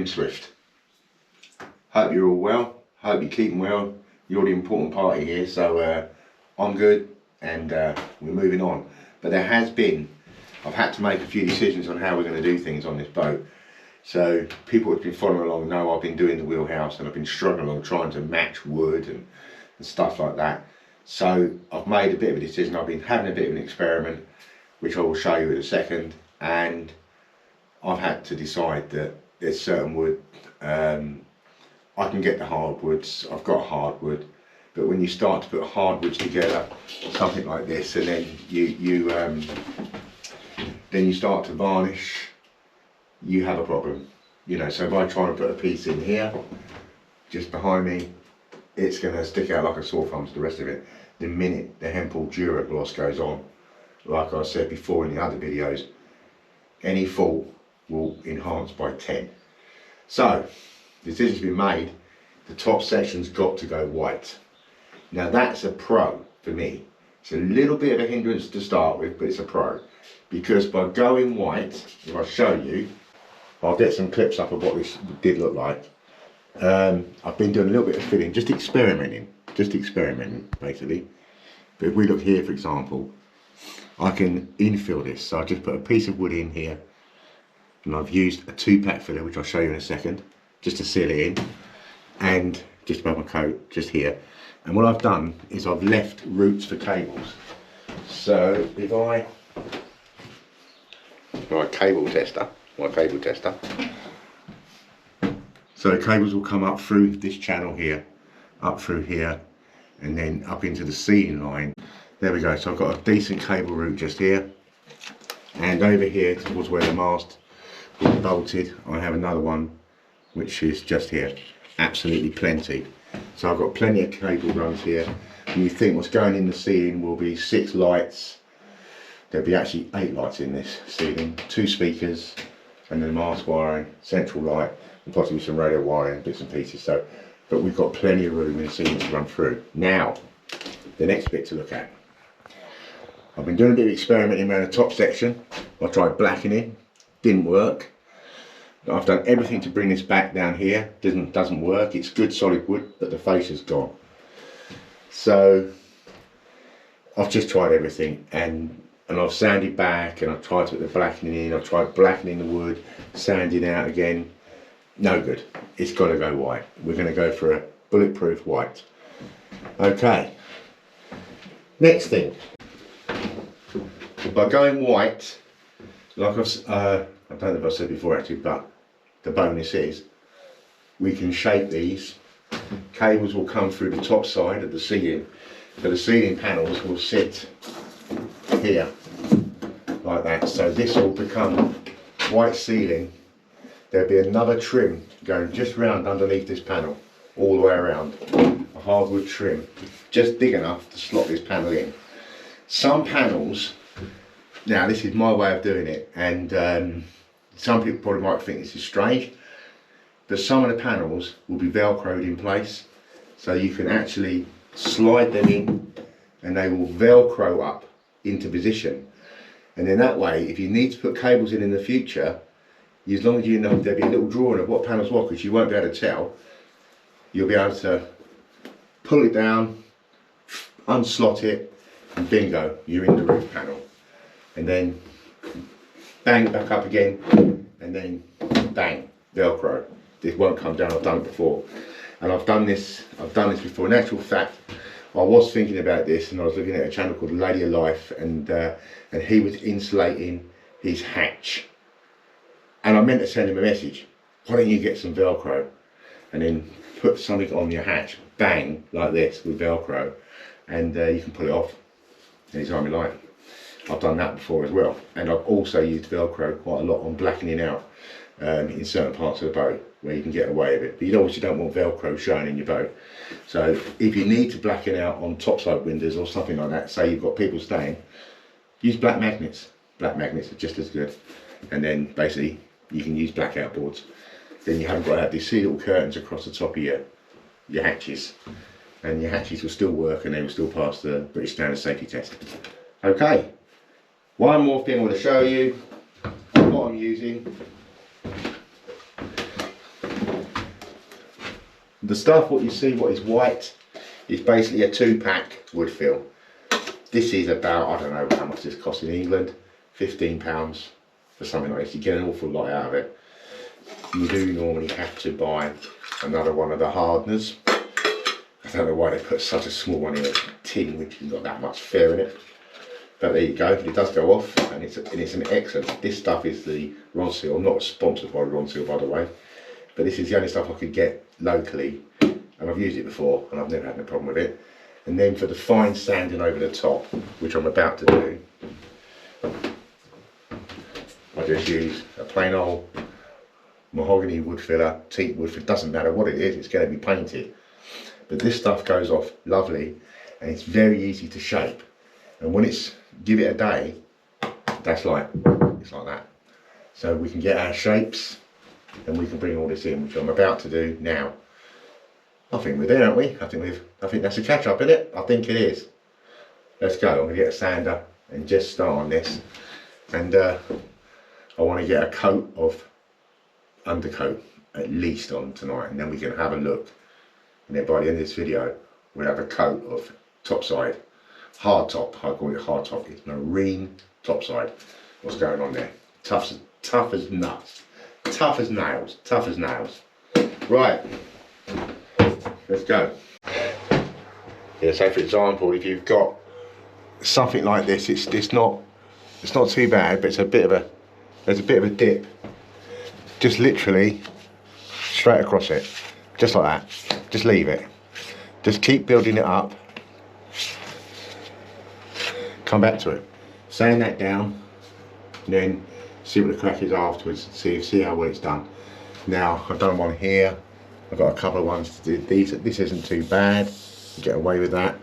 Tim Swift. Hope you're all well, hope you're keeping well. You're the important party here, so I'm good and we're moving on. But I've had to make a few decisions on how we're going to do things on this boat. So people who've been following along know I've been doing the wheelhouse and I've been struggling along trying to match wood and stuff like that. So I've made a bit of a decision. I've been having a bit of an experiment, which I will show you in a second, and I've had to decide that there's certain wood, I can get the hardwoods, I've got hardwood, but when you start to put hardwoods together, something like this, and then you start to varnish, you have a problem. You know, so if I try and put a piece in here, just behind me, it's going to stick out like a sore thumb to the rest of it. The minute the Hempel Dura gloss goes on, like I said before in the other videos, any fault will enhance by 10. So, the decision's been made, the top section's got to go white. Now that's a pro for me. It's a little bit of a hindrance to start with, but it's a pro. Because by going white, if I show you, I'll get some clips up of what this did look like. I've been doing a little bit of filling, just experimenting basically. But if we look here, for example, I can infill this. So I just put a piece of wood in here, and I've used a 2-pack filler, which I'll show you in a second, just to seal it in, and just above my coat, just here. And what I've done is I've left roots for cables. So if I my cable tester, so the cables will come up through this channel here, up through here, and then up into the ceiling line. There we go. So I've got a decent cable route just here, and over here towards where the mast will be bolted, I have another one which is just here. Absolutely plenty. So I've got plenty of cable runs here. And you think what's going in the ceiling will be 6 lights. There'll be actually 8 lights in this ceiling, 2 speakers, and then mast wiring, central light, and possibly some radio wiring, bits and pieces. So, but we've got plenty of room in the ceiling to run through. Now, the next bit to look at. I've been doing a bit of experimenting around the top section. I tried blackening, didn't work. I've done everything to bring this back down here, doesn't work. It's good solid wood, but the face is gone. So I've just tried everything, and I've sanded back, and I've tried to put the blackening in. I've tried blackening the wood, sanding out again. No good. It's got to go white. We're going to go for a bulletproof white. Okay. Next thing. By going white, like I don't know if I said before actually, but the bonus is we can shape these. Cables will come through the top side of the ceiling, so the ceiling panels will sit here like that. So this will become white ceiling. There'll be another trim going just round underneath this panel, all the way around, a hardwood trim, just big enough to slot this panel in. Some panels, now this is my way of doing it, and some people probably might think this is strange, but some of the panels will be velcroed in place, so you can actually slide them in and they will velcro up into position. And then that way, if you need to put cables in the future, as long as you know there'll be a little drawing of what panels what, because you won't be able to tell, you'll be able to pull it down, unslot it, and bingo, you're in the roof panel. And then bang it back up again, and then bang, velcro. This won't come down. I've done it before, and I've done this before. In actual fact, I was thinking about this, and I was looking at a channel called Lady of Life, and he was insulating his hatch, and I meant to send him a message. Why don't you get some velcro and then put something on your hatch, bang, like this with velcro, and you can pull it off anytime you like. I've done that before as well, and I've also used velcro quite a lot on blackening out in certain parts of the boat where you can get away with it, but you obviously don't want velcro showing in your boat. So if you need to blacken out on topside windows or something like that, say you've got people staying, use black magnets. Black magnets are just as good, and then basically you can use blackout boards. Then you haven't got to have these little curtains across the top of your hatches, and your hatches will still work and they will still pass the British Standard Safety Test. Okay. One more thing I want to show you what I'm using. the stuff what you see, what is white, is basically a 2-pack wood fill. This is about, I don't know how much this costs in England, £15 for something like this. You get an awful lot out of it. You do normally have to buy another one of the hardeners. I don't know why they put such a small one in a tin which has got that much fare in it. But there you go, it does go off, and it's an excellent. This stuff is the Ronseal. I'm not sponsored by Ronseal, by the way, but this is the only stuff I could get locally, and I've used it before and I've never had a problem with it. And then for the fine sanding over the top, which I'm about to do, I just use a plain old mahogany wood filler, teak wood filler, doesn't matter what it is, it's going to be painted. But this stuff goes off lovely, and it's very easy to shape. And when give it a day, it's like that. So we can get our shapes, and we can bring all this in, which I'm about to do now. I think we're there, aren't we? I think that's a catch up, isn't it? I think it is. Let's go. I'm going to get a sander and just start on this. And I want to get a coat of undercoat at least on tonight, and then we can have a look. And then by the end of this video, we'll have a coat of topside. Hard top, I call it hard top. It's marine topside. What's going on there? Tough as nuts. Tough as nails. Tough as nails. Right. Let's go. Yeah, so for example, if you've got something like this, it's not too bad, but there's a bit of a dip. Just literally straight across it. Just like that. Just leave it. Just keep building it up. Come back to it. Sand that down, and then see what the crack is afterwards. See how well it's done. Now I've done one here. I've got a couple of ones to do. This isn't too bad. Get away with that.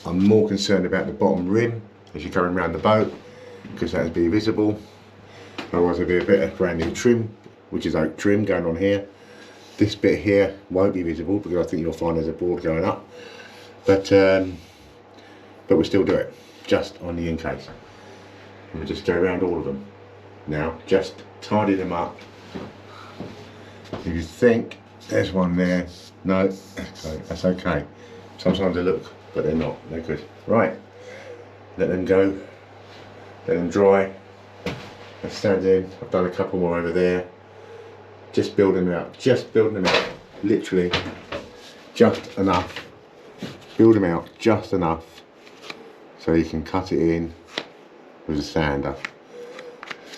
I'm more concerned about the bottom rim as you're coming around the boat, because that would be visible. Otherwise there'll be a bit of brand new trim, which is oak trim going on here. This bit here won't be visible because I think you'll find there's a board going up. But we'll still do it, just on the in case. And we'll just go around all of them. Now, just tidy them up. If you think there's one there, no, that's okay. Sometimes they look, but they're not, they're good. Right, let them go, let them dry. Let's stand in. I've done a couple more over there. Just building them out, literally just enough. Build them out just enough so you can cut it in with a sander.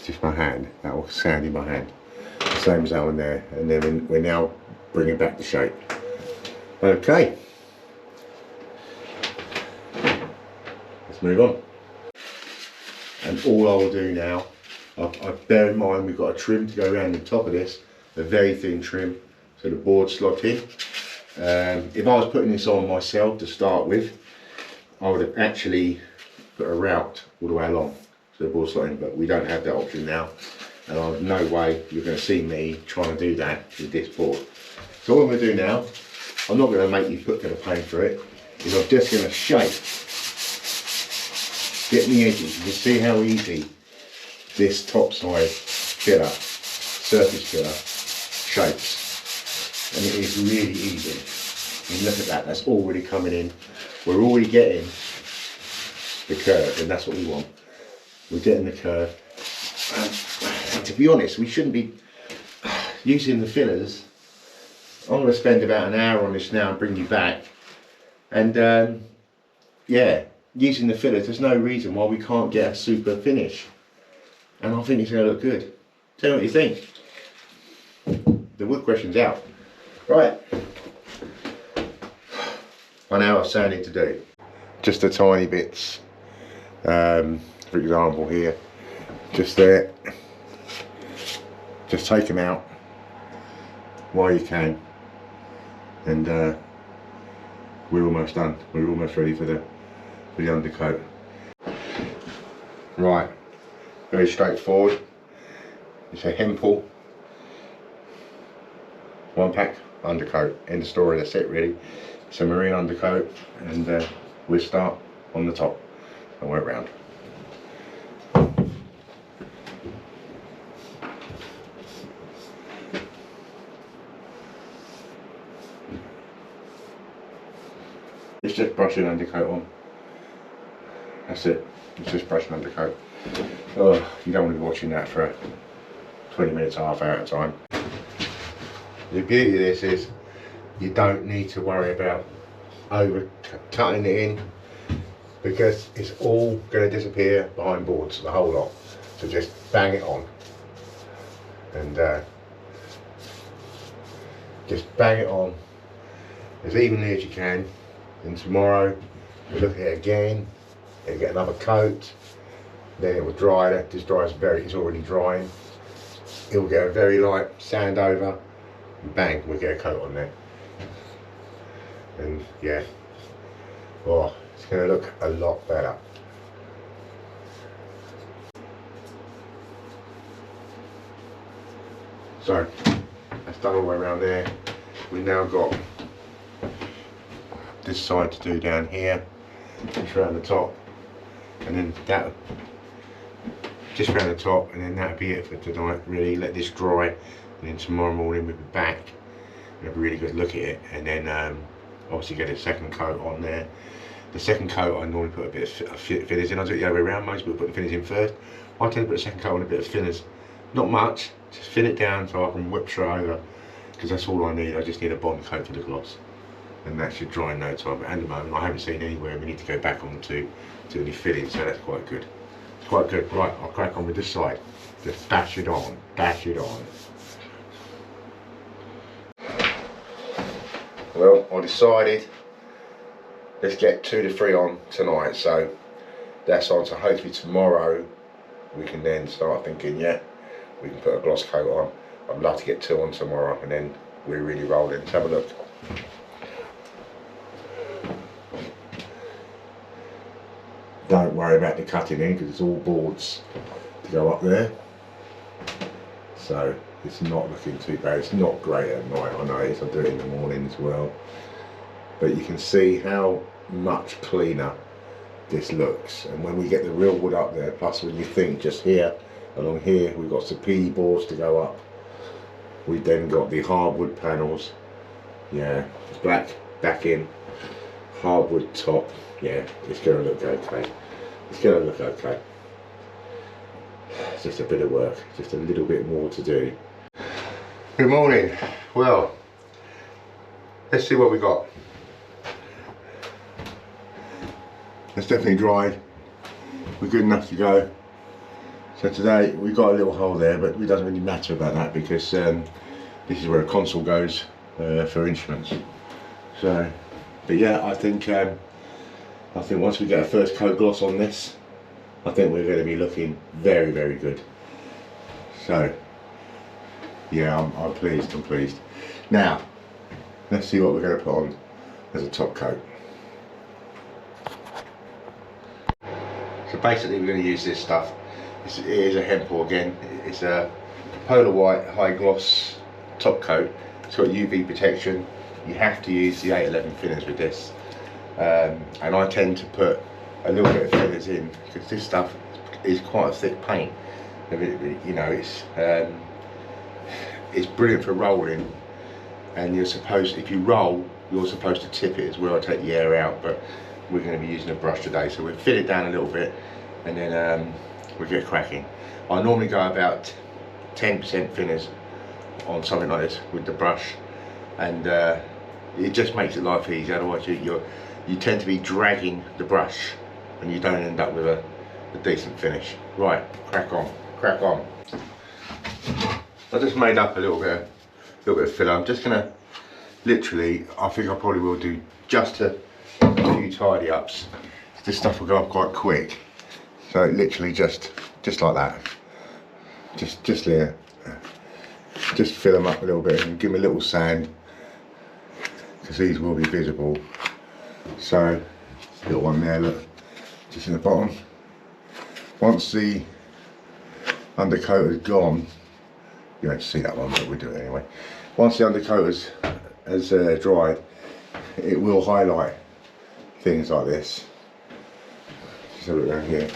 Just my hand, that will sand in my hand. Same as that one there, and then we're now bringing back the shape. Okay, let's move on. And all I will do now, I bear in mind we've got a trim to go around the top of this, a very thin trim, so the board slot in. If I was putting this on myself to start with, I would have actually put a route all the way along to the board slot in, but we don't have that option now, and I've no way you're going to see me trying to do that with this board. So what I'm going to do now, I'm not going to make you put a pain for it, is I'm just going to shape, get the edges. You can see how easy this topside filler, surface filler, shapes, and it is really easy. I mean, look at that, that's already coming in. We're already getting the curve, and that's what we want. We're getting the curve. And to be honest, we shouldn't be using the fillers. I'm going to spend about an hour on this now and bring you back. And yeah, using the fillers, there's no reason why we can't get a super finish. And I think it's going to look good. Tell me what you think. The wood question's out. Right. I know I've sanding to do. Just the tiny bits. For example here, just there. Just take them out while you can. And we're almost done. We're almost ready for the undercoat. Right. Very straightforward. It's a Hempel 1-pack undercoat. End of story, that's it really. It's a marine undercoat, and we'll start on the top and work round. just brushing undercoat on. That's it. It's just brushing undercoat. Oh, you don't want to be watching that for 20 minutes, half hour at a time. The beauty of this is you don't need to worry about over cutting it in, because it's all going to disappear behind boards, the whole lot. So just bang it on, and just bang it on as evenly as you can. And tomorrow we'll look at it again, and get another coat. Then it will dry. That just dries it's already drying. It will get a very light sand over, and bang, we'll get a coat on there. And yeah, oh, it's going to look a lot better. So that's done all the way around there. We've now got this side to do down here, just around the top, and then that, just around the top, and then that'll be it for tonight. Really let this dry, and then tomorrow morning we'll be back and have a really good look at it, and then obviously get a second coat on there. The second coat I normally put a bit of thinners in. I do it the other way around. Most people put the thinners in first. I tend to put a second coat on a bit of thinners. Not much, just thin it down so I can whip straight over, because that's all I need. I just need a bond coat for the gloss, and that should dry in no time. But at the moment I haven't seen anywhere we need to go back on to any filling, so that's quite good. It's quite good. Right, I'll crack on with this side. Just bash it on, bash it on. Well, I decided let's get 2 to 3 on tonight, so that's on. So hopefully tomorrow we can then start thinking, yeah, we can put a gloss coat on. I'd love to get 2 on tomorrow, and then we're really rolling. Let's have a look. Don't worry about the cutting in, because it's all boards to go up there. So it's not looking too bad. It's not great at night, I know it is. I do it in the morning as well. But you can see how much cleaner this looks. And when we get the real wood up there, plus when you think just here, along here, we've got some PD boards to go up. We've then got the hardwood panels. Yeah, black back in, hardwood top. Yeah, it's going to look okay. It's going to look okay. It's just a bit of work, just a little bit more to do. Good morning. Well, let's see what we got. It's definitely dried. We're good enough to go. So today we got a little hole there, but it doesn't really matter about that, because this is where a console goes for instruments. So, but yeah, I think once we get a first coat gloss on this, I think we're going to be looking very, very good. So yeah, I'm pleased. I'm pleased. Now let's see what we're going to put on as a top coat. So basically we're going to use this stuff. It is a hemp again. It's a polar white high gloss top coat. It's got UV protection. You have to use the 811 thinners with this, and I tend to put a little bit of thinners in, because this stuff is quite a thick paint. You know, it's brilliant for rolling, and you're supposed, if you roll, you're supposed to tip it as well, take the air out. But we're going to be using a brush today, so we'll fill it down a little bit, and then we'll get cracking. I normally go about 10% thinners on something like this with the brush, and it just makes it life easy. Otherwise you tend to be dragging the brush, and you don't end up with a decent finish. Right, crack on, crack on. I just made up a little bit of filler. I'm just gonna literally, I think I probably will do just a few tidy ups. This stuff will go up quite quick, so literally just like that. Just there. Just fill them up a little bit and give them a little sand, because these will be visible. So little one there, look, just in the bottom. Once the undercoat is gone, you won't see that one, but we'll do it anyway. Once the undercoat has dried, it will highlight things like this. Just have a look down here.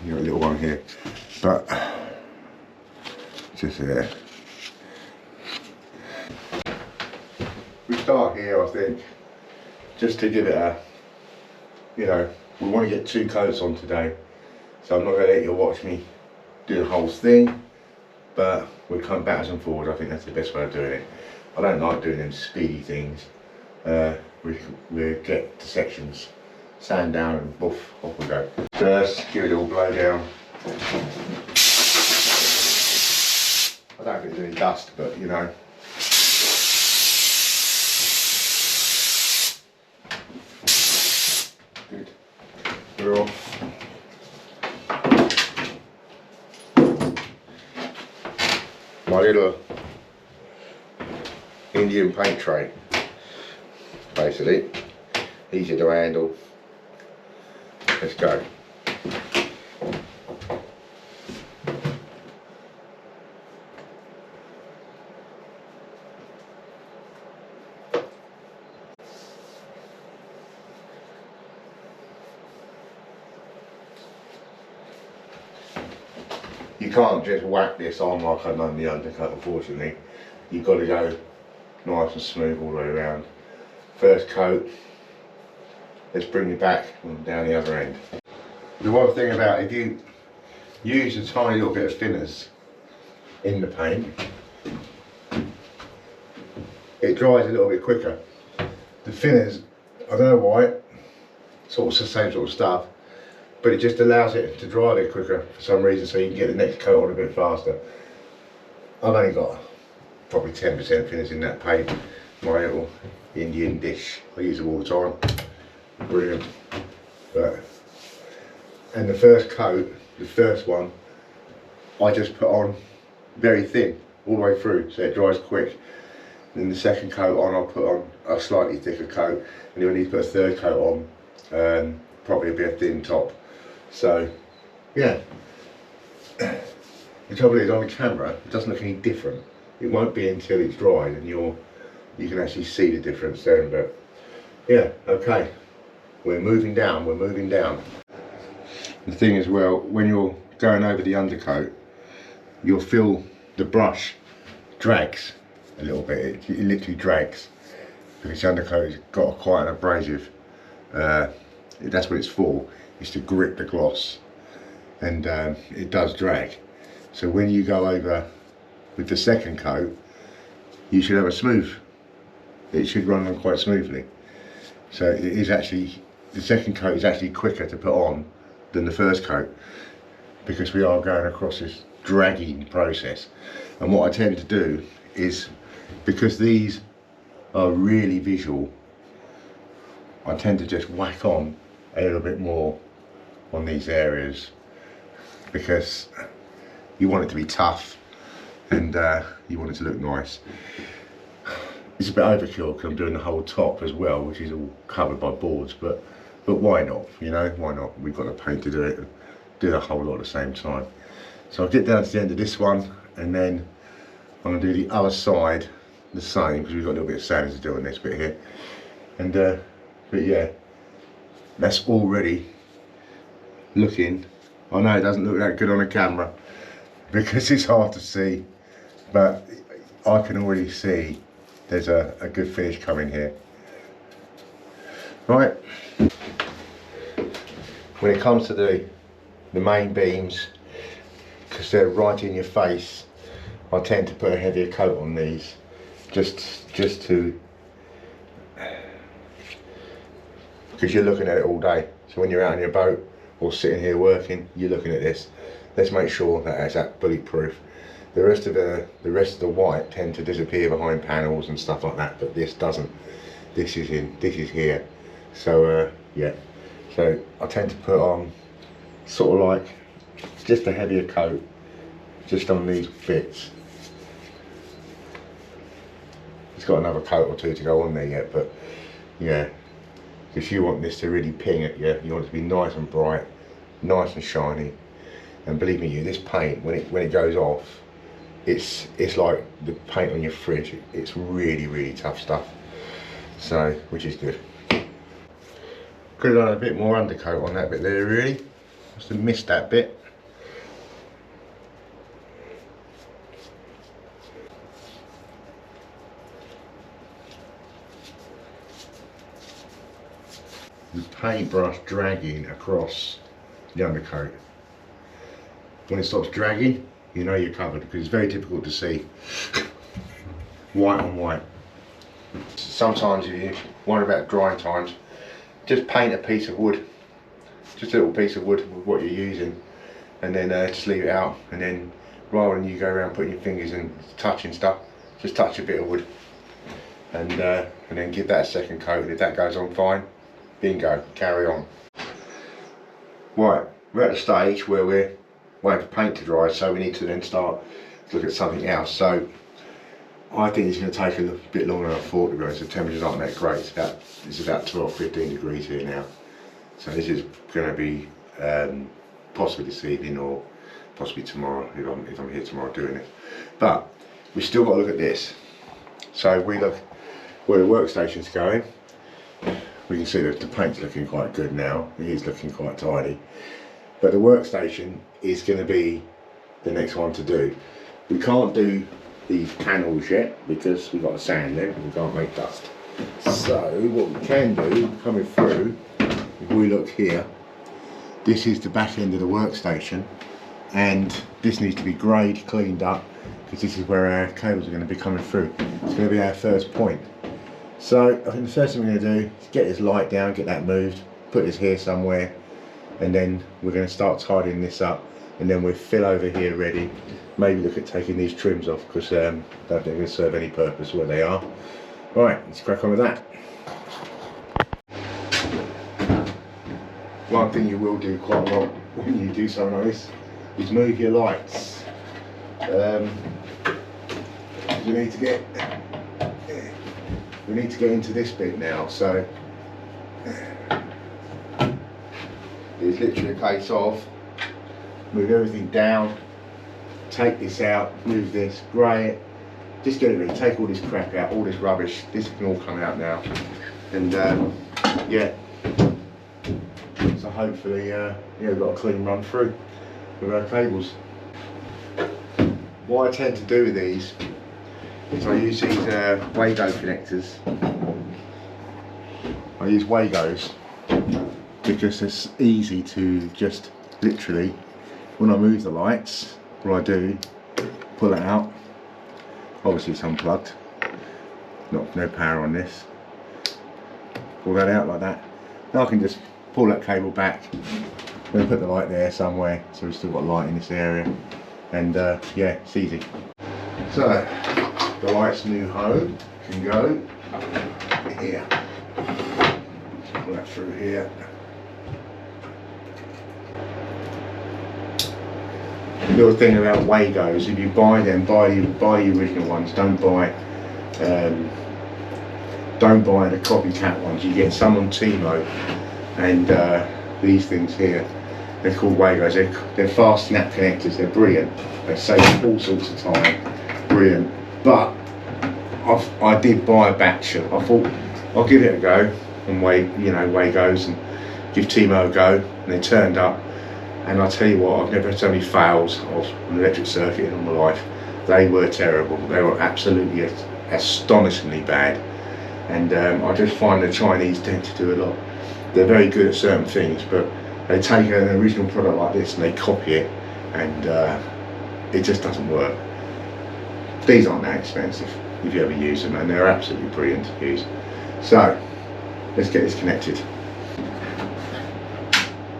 You got a little one here, but just there. we start here, I think, just to give it a, you know, we want to get 2 coats on today, so I'm not going to let you watch me do the whole thing, but we'll come backwards and forwards. I think that's the best way of doing it. I don't like doing them speedy things. We get to sections, sand down and boof, off we go. First, give it all blow down. I don't think there's any dust, but you know. Good. We're off. My little Indian paint tray, basically. Easy to handle. Let's go. You can't just whack this on like I've done the undercut, unfortunately. You've got to go nice and smooth all the way around. First coat, let's bring it back and down the other end. The one thing about, if you use a tiny little bit of thinners in the paint, it dries a little bit quicker. The thinners, I don't know why, sort of the same sort of stuff, but it just allows it to dry a bit quicker for some reason, so you can get the next coat on a bit faster. I've only got probably 10% thinners in that paint, my little Indian dish. I use them all the time. Brilliant. But, and the first coat, the first one, I just put on very thin all the way through, so it dries quick. And then the second coat on, I'll put on a slightly thicker coat, and then we need to put a third coat on, probably a bit of thin top. So, yeah. The trouble is, on the camera, it doesn't look any different. It won't be until it's dried and you can actually see the difference then. But yeah, okay. We're moving down. We're moving down. The thing as well, when you're going over the undercoat, you'll feel the brush drags a little bit. It literally drags because the undercoat has got quite an abrasive. That's what it's for. Is to grip the gloss, and it does drag. So when you go over with the second coat, you should have a smooth. It should run on quite smoothly. So it is actually, the second coat is actually quicker to put on than the first coat, because we are going across this dragging process. And what I tend to do is, because these are really visual, I tend to just whack on a little bit more on these areas, because you want it to be tough and you want it to look nice. It's a bit overkill because I'm doing the whole top as well, which is all covered by boards, but why not, you know, why not? We've got the paint to do it, do the whole lot at the same time. So I'll get down to the end of this one, and then I'm going to do the other side the same, because we've got a little bit of sanding to do on this bit here. And but yeah, that's already looking, I know it doesn't look that good on the camera because it's hard to see, but I can already see there's a good finish coming here. Right, when it comes to the main beams, because they're right in your face, I tend to put a heavier coat on these, just to, because you're looking at it all day. So when you're out on your boat or sitting here working, you're looking at this. Let's make sure that it's that bulletproof. The rest of the white tend to disappear behind panels and stuff like that, but this doesn't. This is here. So yeah. So I tend to put on sort of like just a heavier coat just on these bits. It's got another coat or two to go on there yet, but yeah. Because you want this to really ping at you. You want it to be nice and bright, nice and shiny. And believe me, this paint, when it goes off, it's like the paint on your fridge. It's really, really tough stuff. So, which is good. Could have done a bit more undercoat on that bit there, really. Must have missed that bit. paintbrush dragging across the undercoat. When it stops dragging, you know you're covered, because it's very difficult to see white on white. Sometimes if you worry about drying times, just paint a piece of wood, just a little piece of wood with what you're using, and then just leave it out, and then rather than you go around putting your fingers and touching stuff, just touch a bit of wood, and then give that a second coat, and if that goes on fine, bingo, carry on. Right, we're at the stage where we're waiting for paint to dry, so we need to then start to look at something else. So I think it's going to take a little bit longer than I thought, to be honest. The temperatures aren't that great. It's about 12-15 degrees here now, so this is going to be possibly this evening or possibly tomorrow, if I'm here tomorrow doing it. But we still got to look at this. So we look where the workstation's going. We can see that the paint's looking quite good now. It is looking quite tidy. But the workstation is going to be the next one to do. We can't do these panels yet because we've got to sand them and we can't make dust. So what we can do, coming through, if we look here, this is the back end of the workstation, and this needs to be greyed, cleaned up, because this is where our cables are going to be coming through. It's going to be our first point. So I think the first thing we're going to do is get this light down, get that moved, put this here somewhere, and then we're going to start tidying this up, and then we'll fill over here ready. Maybe look at taking these trims off, because they're not going to serve any purpose where they are. Right, let's crack on with that. One thing you will do quite a lot when you do something like this is move your lights. We need to get into this bit now, so it's literally a case of move everything down, take this out, move this, grey it, just get it ready, take all this crap out, all this rubbish, this can all come out now, and yeah, so hopefully yeah, we've got a clean run through with our cables. What I tend to do with these is I use these Wago connectors. I use Wagos because it's easy to just literally, when I move the lights, what I do, pull it out. Obviously it's unplugged, no power on this. Pull that out like that. Now I can just pull that cable back, then put the light there somewhere, so we've still got light in this area, and yeah, it's easy. So the light's new home can go here. Pull that through here. The little thing about Wagos, if you buy them, buy the original ones. Don't buy the copycat ones. You get some on Timo, and these things here, they're called Wagos. They're fast snap connectors. They're brilliant. They save all sorts of time. Brilliant. But I did buy a batch. I thought I'll give it a go and Wagos, and give Timo a go, and they turned up. And I tell you what, I've never had so many fails of an electric circuit in all my life. They were terrible. They were absolutely astonishingly bad. And I just find the Chinese tend to do a lot. They're very good at certain things, but they take an original product like this and they copy it, and it just doesn't work. These aren't that expensive if you ever use them, and they're absolutely brilliant to use. So let's get this connected.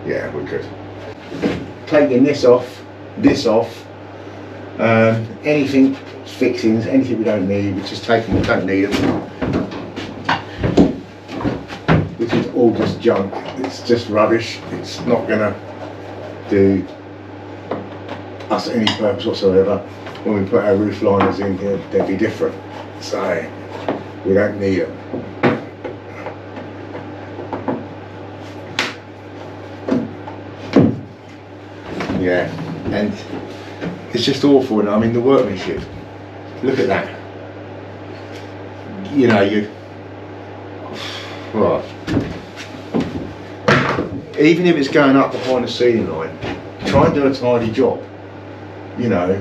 Yeah, we're good. Taking this off, anything fixings, anything we don't need, we're just taking, we don't need them. This is all just junk, it's just rubbish, it's not gonna do us any purpose whatsoever. When we put our roof liners in here, they'll be different, so we don't need them. Yeah, and it's just awful. And I mean, the workmanship, look at that. You know, well, even if it's going up behind the ceiling line, try and do a tidy job, you know,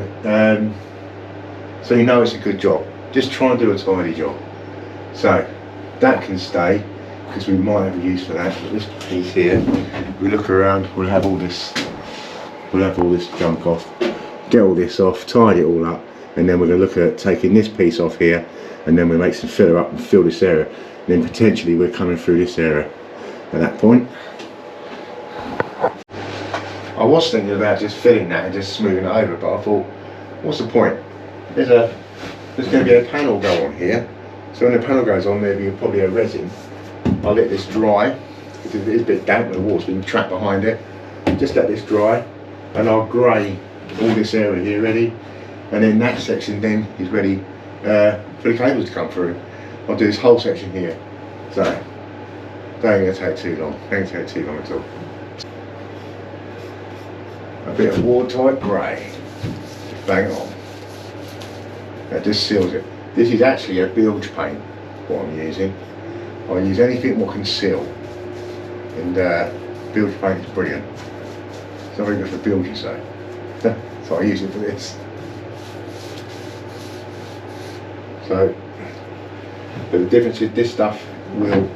so you know it's a good job. Just try and do a tidy job. So that can stay. because we might have a use for that. But this piece here, we look around, we'll have all this junk off, get all this off, tidy it all up, and then we're going to look at taking this piece off here, and then we'll make some filler up and fill this area. And then potentially we're coming through this area at that point. I was thinking about just filling that and just smoothing it over, but I thought, what's the point? There's going to be a panel go on here, so when the panel goes on, there'll be probably a resin. I'll let this dry, because it is a bit damp with the water's been trapped behind it. Just let this dry, and I'll grey all this area here ready, and then that section then is ready for the cables to come through. I'll do this whole section here, so that ain't going to take too long. Ain't going to take too long at all. A bit of watertight grey, bang on. That just seals it. This is actually a bilge paint, what I'm using. I'll use anything what can seal, and bilge paint is brilliant. It's not very good for bilge, you say. So I use it for this. So, but the difference is this stuff will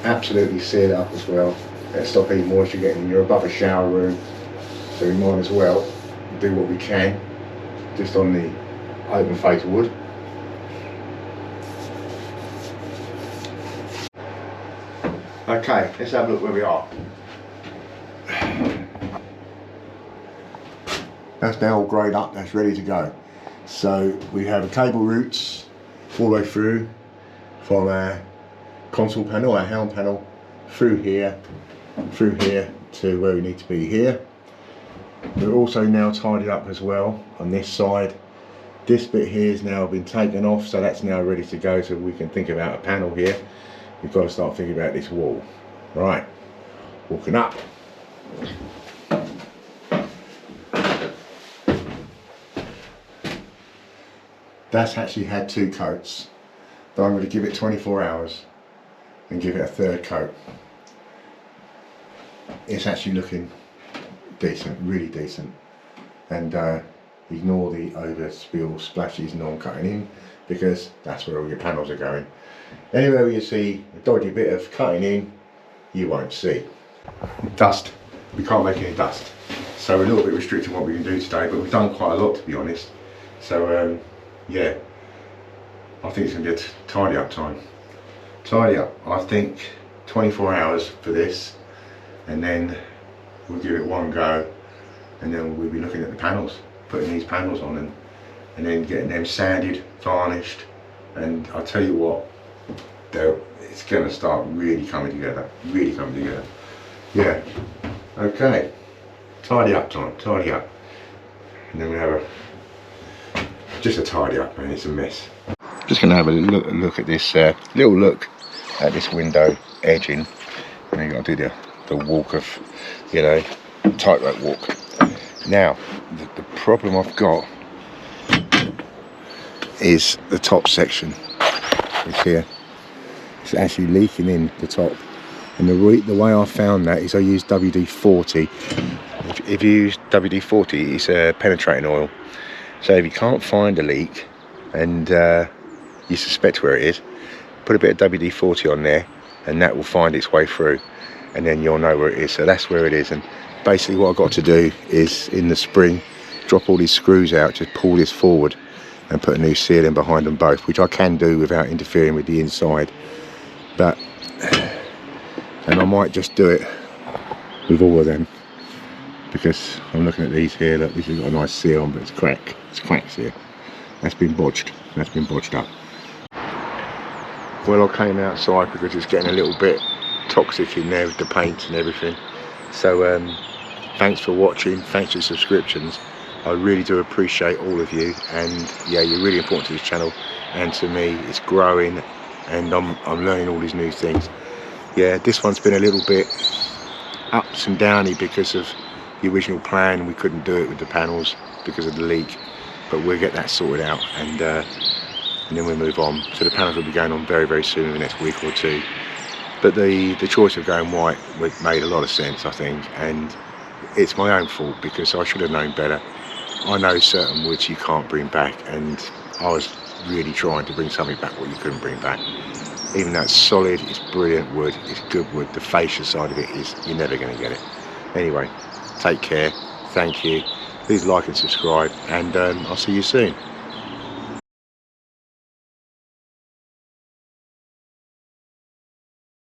absolutely seal it up as well. It'll stop any moisture getting in. You're above a shower room, so we might as well do what we can just on the open face wood. Okay, let's have a look where we are. That's now all greyed up, that's ready to go. So we have a cable routes all the way through from our console panel, our helm panel, through here to where we need to be here. We're also now tidied up as well on this side. This bit here has now been taken off, so that's now ready to go, so we can think about a panel here. We've got to start thinking about this wall. Right, walking up. That's actually had 2 coats, but I'm going to give it 24 hours and give it a 3rd coat. It's actually looking decent, really decent, and ignore the overspill splashes and non-cutting in, because that's where all your panels are going. Anywhere you see a dodgy bit of cutting in, you won't see. Dust, we can't make any dust, so we're a little bit restricted on what we can do today, but we've done quite a lot, to be honest. So yeah, I think it's going to be a tidy up time. Tidy up, I think 24 hours for this, and then we'll give it one go, and then we'll be looking at the panels, putting these panels on, and then getting them sanded, varnished, and I'll tell you what, it's going to start really coming together, Yeah, okay, tidy up time, tidy up, and then we have just a tidy up, and it's a mess. Just going to have a look at this, little look at this window edging, and you've got to do the walk of, you know, tightrope walk. Now, the problem I've got is the top section. It's here. It's actually leaking in the top, and the way I found that is I used WD-40. If you use WD-40, it's a penetrating oil. So if you can't find a leak and you suspect where it is, put a bit of WD-40 on there, and that will find its way through, and then you'll know where it is. So that's where it is. And basically what I've got to do is, in the spring, drop all these screws out, just pull this forward and put a new seal in behind them both, which I can do without interfering with the inside. But, and I might just do it with all of them, because I'm looking at these here. Look, this has got a nice seal on, but it's cracks here. That's been bodged up. Well, I came outside because it's getting a little bit toxic in there with the paint and everything. So thanks for watching, thanks for your subscriptions. I really do appreciate all of you, and yeah, you're really important to this channel and to me. It's growing, and I'm learning all these new things. Yeah, this one's been a little bit ups and downy because of the original plan. We couldn't do it with the panels because of the leak, but we'll get that sorted out, and then we'll move on. So the panels will be going on very, very soon, in the next week or two. But the choice of going white made a lot of sense, I think, and it's my own fault because I should have known better. I know certain woods you can't bring back, and I was really trying to bring something back what you couldn't bring back. Even though it's solid, it's brilliant wood, it's good wood. The fascia side of it is, you're never going to get it. Anyway, take care, thank you. Please like and subscribe, and I'll see you soon.